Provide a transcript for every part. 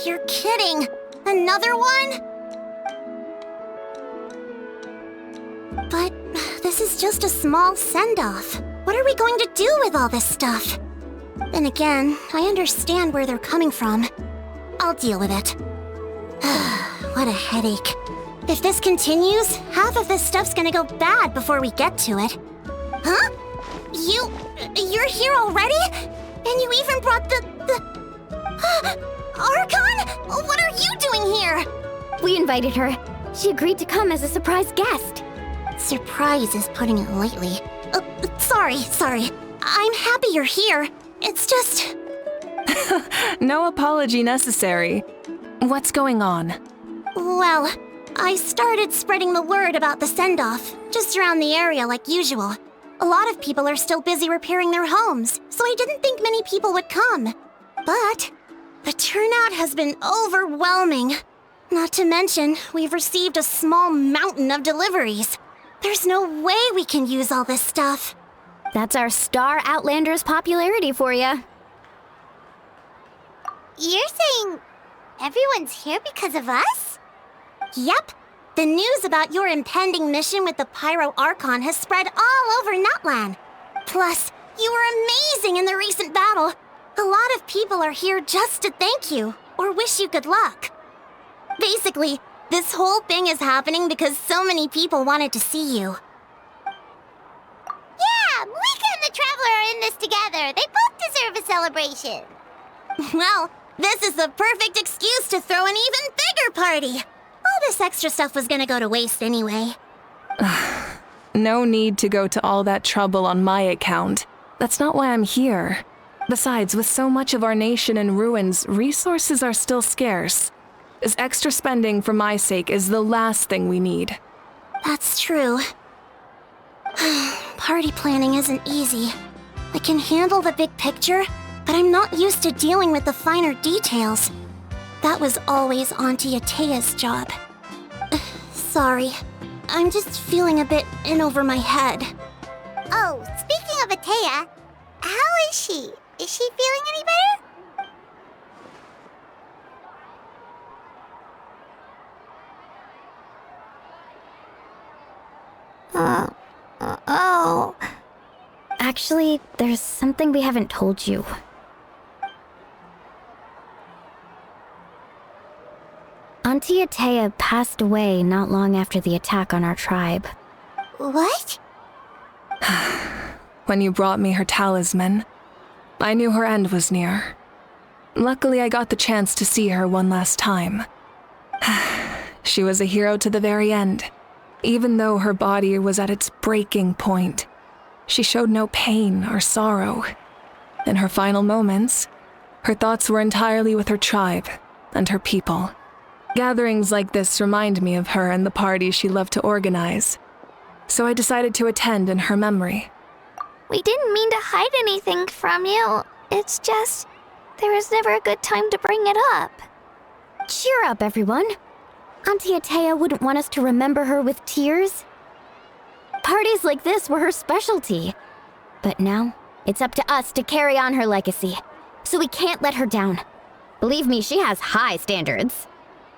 You're kidding. Another one? But this is just a small send-off. What are we going to do with all this stuff? Then again, I understand where they're coming from. I'll deal with it. What a headache. If this continues, half of this stuff's gonna go bad before we get to it. Huh? You're here already? And you even brought the Archon? What are you doing here? We invited her. She agreed to come as a surprise guest. Surprise is putting it lightly. Sorry. I'm happy you're here. It's just... No apology necessary. What's going on? Well, I started spreading the word about the send-off, just around the area like usual. A lot of people are still busy repairing their homes, so I didn't think many people would come. But the turnout has been overwhelming. Not to mention, we've received a small mountain of deliveries. There's no way we can use all this stuff. That's our Star Outlander's popularity for you. You're saying everyone's here because of us? Yep. The news about your impending mission with the Pyro Archon has spread all over Nutland. Plus, you were amazing in the recent battle. A lot of people are here just to thank you, or wish you good luck. Basically, this whole thing is happening because so many people wanted to see you. Yeah, Malika and the Traveler are in this together. They both deserve a celebration. Well, this is the perfect excuse to throw an even bigger party. All this extra stuff was gonna go to waste anyway. No need to go to all that trouble on my account. That's not why I'm here. Besides, with so much of our nation in ruins, resources are still scarce. This extra spending for my sake is the last thing we need. That's true. Party planning isn't easy. I can handle the big picture, but I'm not used to dealing with the finer details. That was always Auntie Atea's job. Sorry. I'm just feeling a bit in over my head. Oh, speaking of Atea, how is she? Is she feeling any better? Oh. Actually, there's something we haven't told you. Auntie Atea passed away not long after the attack on our tribe. What? When you brought me her talisman, I knew her end was near. Luckily, I got the chance to see her one last time. She was a hero to the very end. Even though her body was at its breaking point, she showed no pain or sorrow. In her final moments, her thoughts were entirely with her tribe and her people. Gatherings like this remind me of her and the parties she loved to organize. So I decided to attend in her memory. We didn't mean to hide anything from you. It's just, there was never a good time to bring it up. Cheer up, everyone. Auntie Atea wouldn't want us to remember her with tears. Parties like this were her specialty. But now, it's up to us to carry on her legacy. So we can't let her down. Believe me, she has high standards.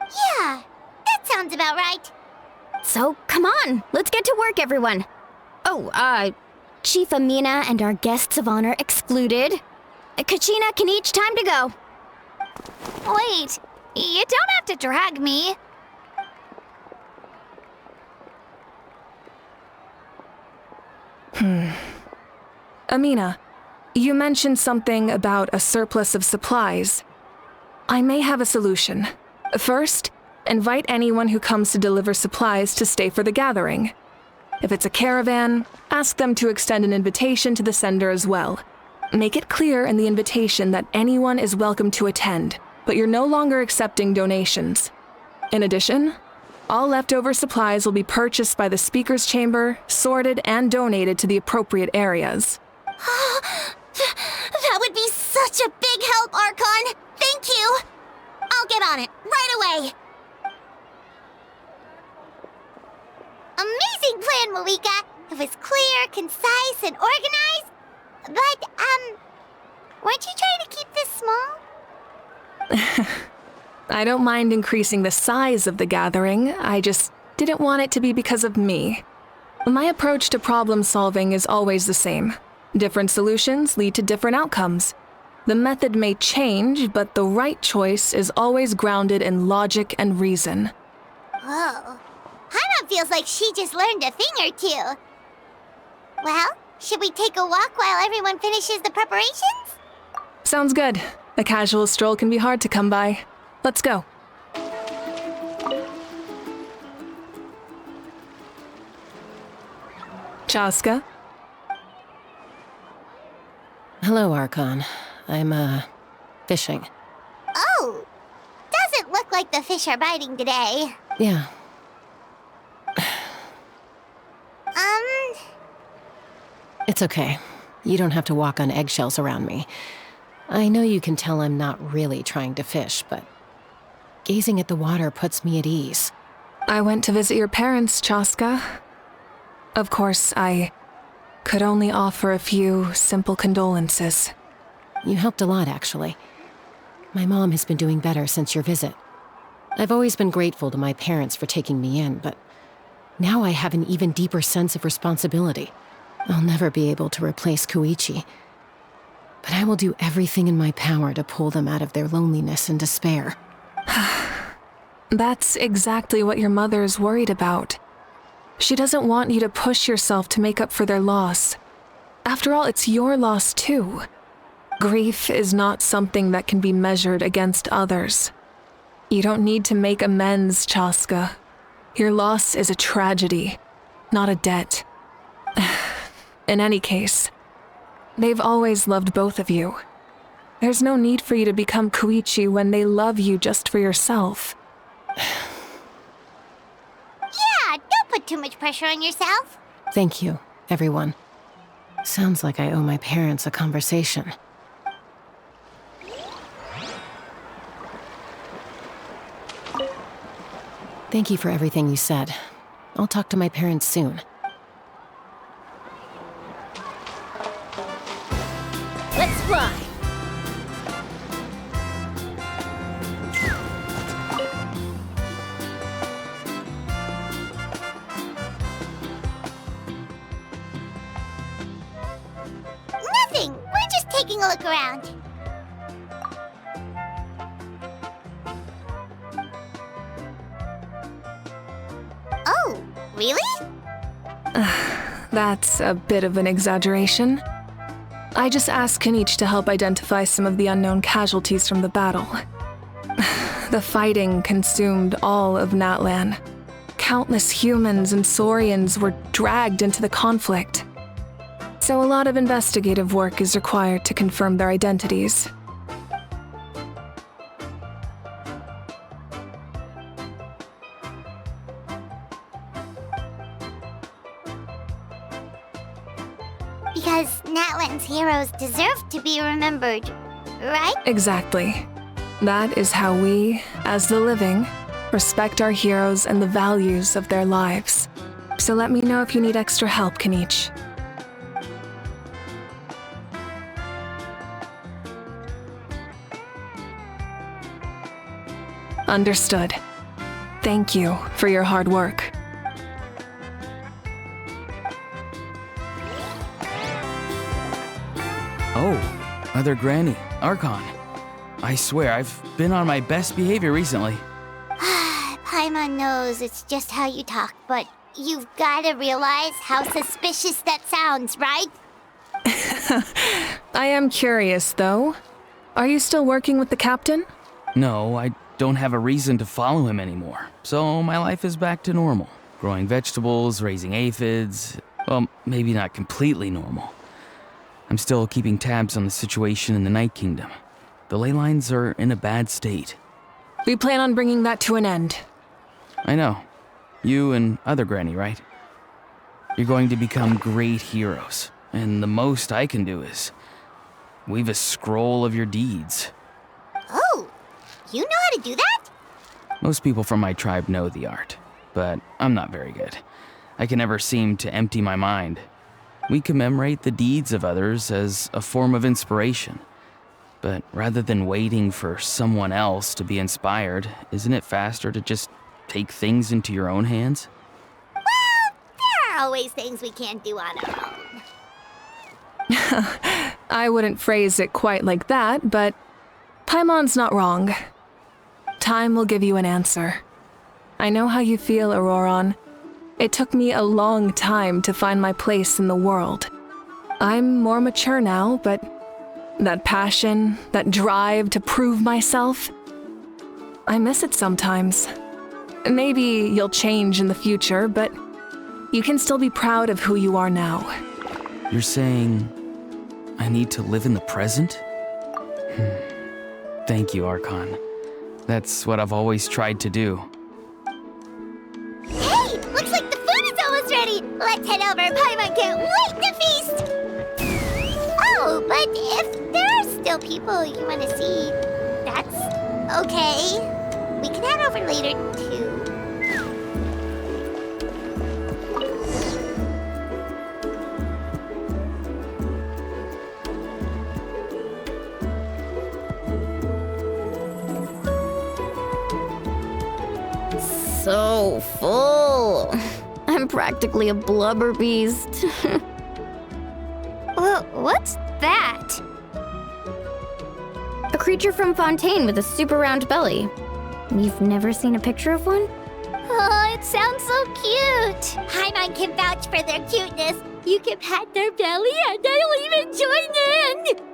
Yeah, that sounds about right. So, come on, let's get to work, everyone. Oh, Chief Amina and our guests of honor excluded. Kachina can each time to go. Wait, you don't have to drag me. Amina, you mentioned something about a surplus of supplies. I may have a solution. First, invite anyone who comes to deliver supplies to stay for the gathering. If it's a caravan, ask them to extend an invitation to the sender as well. Make it clear in the invitation that anyone is welcome to attend, but you're no longer accepting donations. In addition, all leftover supplies will be purchased by the speaker's chamber, sorted, and donated to the appropriate areas. That would be such a big help, Archon! Thank you! I'll get on it, right away! Amazing plan, Malika. It was clear, concise, and organized. But, weren't you trying to keep this small? I don't mind increasing the size of the gathering, I just didn't want it to be because of me. My approach to problem solving is always the same. Different solutions lead to different outcomes. The method may change, but the right choice is always grounded in logic and reason. Whoa. Paimon feels like she just learned a thing or two. Well, should we take a walk while everyone finishes the preparations? Sounds good. A casual stroll can be hard to come by. Let's go. Chaska? Hello, Archon. I'm, fishing. Oh, doesn't look like the fish are biting today. Yeah. It's okay. You don't have to walk on eggshells around me. I know you can tell I'm not really trying to fish, but gazing at the water puts me at ease. I went to visit your parents, Chaska. Of course, I could only offer a few simple condolences. You helped a lot, actually. My mom has been doing better since your visit. I've always been grateful to my parents for taking me in, but now I have an even deeper sense of responsibility. I'll never be able to replace Koichi, but I will do everything in my power to pull them out of their loneliness and despair. That's exactly what your mother is worried about. She doesn't want you to push yourself to make up for their loss. After all, it's your loss too. Grief is not something that can be measured against others. You don't need to make amends, Chaska. Your loss is a tragedy, not a debt. In any case, they've always loved both of you. There's no need for you to become Koichi when they love you just for yourself. Yeah, don't put too much pressure on yourself. Thank you, everyone. Sounds like I owe my parents a conversation. Thank you for everything you said. I'll talk to my parents soon. Let's fly! Nothing. We're just taking a look around. Oh, really? That's a bit of an exaggeration. I just asked Kenichi to help identify some of the unknown casualties from the battle. The fighting consumed all of Natlan. Countless humans and Saurians were dragged into the conflict. So a lot of investigative work is required to confirm their identities. Because Natlan's heroes deserve to be remembered, right? Exactly. That is how we, as the living, respect our heroes and the values of their lives. So let me know if you need extra help, Kenichi. Understood. Thank you for your hard work. Oh, Mother Granny, Archon. I swear, I've been on my best behavior recently. Paimon knows it's just how you talk, but you've gotta realize how suspicious that sounds, right? I am curious, though. Are you still working with the captain? No, I don't have a reason to follow him anymore, so my life is back to normal. Growing vegetables, raising aphids. Well, maybe not completely normal. I'm still keeping tabs on the situation in the Night Kingdom. The ley lines are in a bad state. We plan on bringing that to an end. I know. You and Other Granny, right? You're going to become great heroes, and the most I can do is weave a scroll of your deeds. Oh, you know how to do that? Most people from my tribe know the art, but I'm not very good. I can never seem to empty my mind. We commemorate the deeds of others as a form of inspiration. But rather than waiting for someone else to be inspired, isn't it faster to just take things into your own hands? There are always things we can't do on our own. I wouldn't phrase it quite like that, but Paimon's not wrong. Time will give you an answer. I know how you feel, Auroron. It took me a long time to find my place in the world. I'm more mature now, but that passion, that drive to prove myself, I miss it sometimes. Maybe you'll change in the future, but you can still be proud of who you are now. You're saying I need to live in the present? Thank you, Archon. That's what I've always tried to do. Hey, looks like the food is almost ready. Let's head over. Paimon can't wait to feast. Oh, but if there are still people you want to see, that's okay. We can head over later, too. So full. I'm practically a blubber beast. Well, what's that? A creature from Fontaine with a super round belly. You've never seen a picture of one? Oh, it sounds so cute. Paimon can vouch for their cuteness. You can pat their belly and they'll even join in.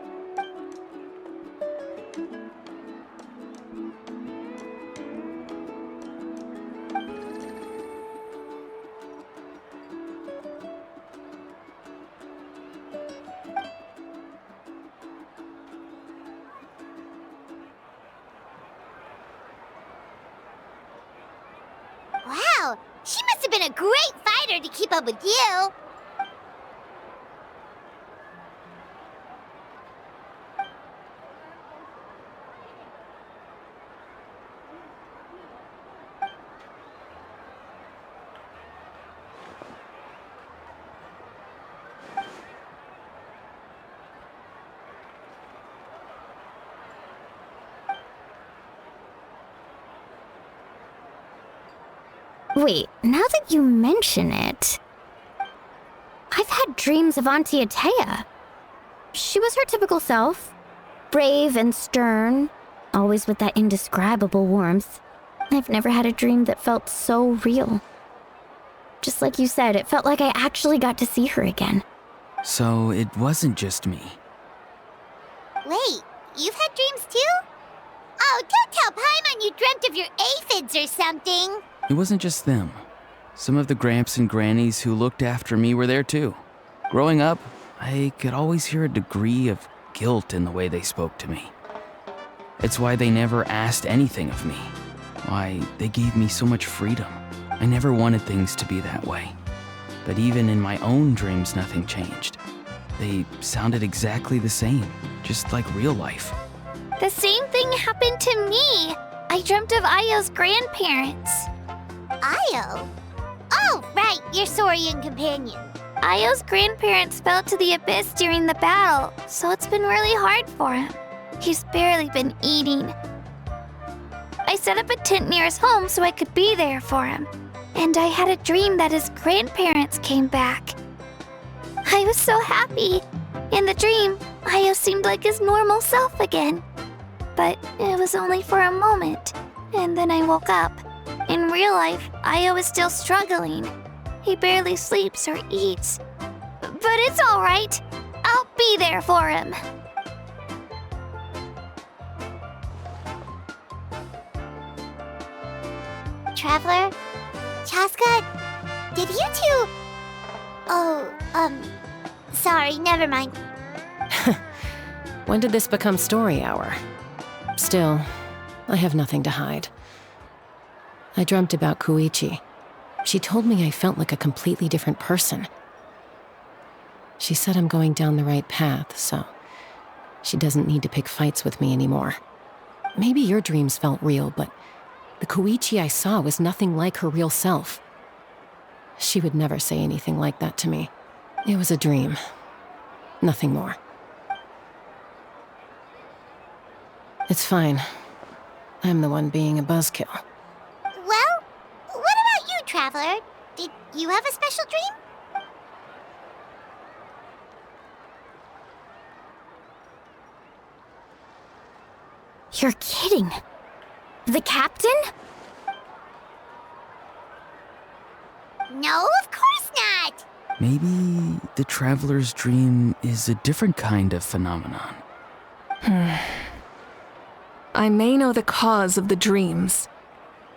Wow, she must have been a great fighter to keep up with you. Wait, now that you mention it, I've had dreams of Auntie Atea. She was her typical self, brave and stern, always with that indescribable warmth. I've never had a dream that felt so real. Just like you said, it felt like I actually got to see her again. So it wasn't just me. Wait, you've had dreams too? Oh, don't tell Paimon you dreamt of your aphids or something. It wasn't just them. Some of the Gramps and Grannies who looked after me were there too. Growing up, I could always hear a degree of guilt in the way they spoke to me. It's why they never asked anything of me. Why they gave me so much freedom. I never wanted things to be that way. But even in my own dreams, nothing changed. They sounded exactly the same, just like real life. The same thing happened to me. I dreamt of Ayo's grandparents. Ayo? Oh, right, your Saurian companion. Ayo's grandparents fell to the abyss during the battle, so it's been really hard for him. He's barely been eating. I set up a tent near his home so I could be there for him. And I had a dream that his grandparents came back. I was so happy. In the dream, Ayo seemed like his normal self again. But it was only for a moment, and then I woke up. In real life, Ayo is still struggling. He barely sleeps or eats. But it's all right. I'll be there for him. Traveler? Chaska? Did you two... Oh, sorry, never mind. When did this become story hour? Still, I have nothing to hide. I dreamt about Koichi. She told me I felt like a completely different person. She said I'm going down the right path, so she doesn't need to pick fights with me anymore. Maybe your dreams felt real, but the Koichi I saw was nothing like her real self. She would never say anything like that to me. It was a dream. Nothing more. It's fine. I'm the one being a buzzkill. Well, what about you, Traveler? Did you have a special dream? You're kidding. The captain? No, of course not! Maybe the traveler's dream is a different kind of phenomenon. I may know the cause of the dreams.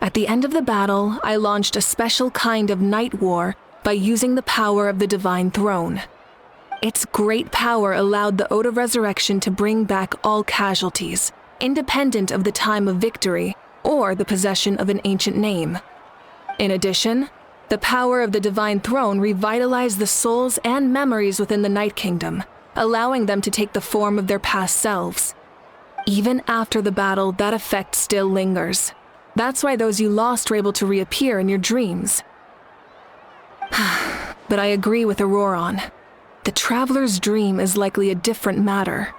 At the end of the battle, I launched a special kind of night war by using the power of the Divine Throne. Its great power allowed the Ode of Resurrection to bring back all casualties, independent of the time of victory or the possession of an ancient name. In addition, the power of the Divine Throne revitalized the souls and memories within the Night Kingdom, allowing them to take the form of their past selves. Even after the battle, that effect still lingers. That's why those you lost were able to reappear in your dreams. But I agree with Auroron. The Traveler's dream is likely a different matter.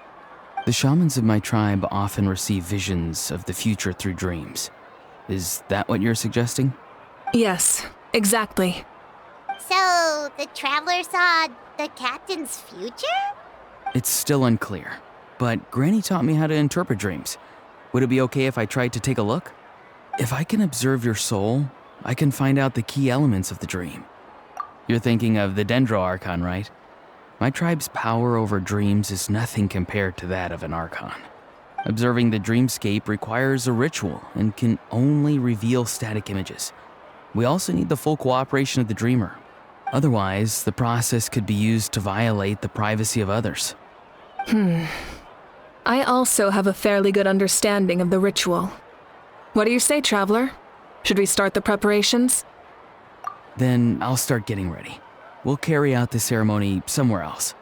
The shamans of my tribe often receive visions of the future through dreams. Is that what you're suggesting? Yes, exactly. So, the Traveler saw the captain's future? It's still unclear, but Granny taught me how to interpret dreams. Would it be okay if I tried to take a look? If I can observe your soul, I can find out the key elements of the dream. You're thinking of the Dendro Archon, right? My tribe's power over dreams is nothing compared to that of an Archon. Observing the dreamscape requires a ritual and can only reveal static images. We also need the full cooperation of the dreamer. Otherwise, the process could be used to violate the privacy of others. I also have a fairly good understanding of the ritual. What do you say, Traveler? Should we start the preparations? Then I'll start getting ready. We'll carry out the ceremony somewhere else.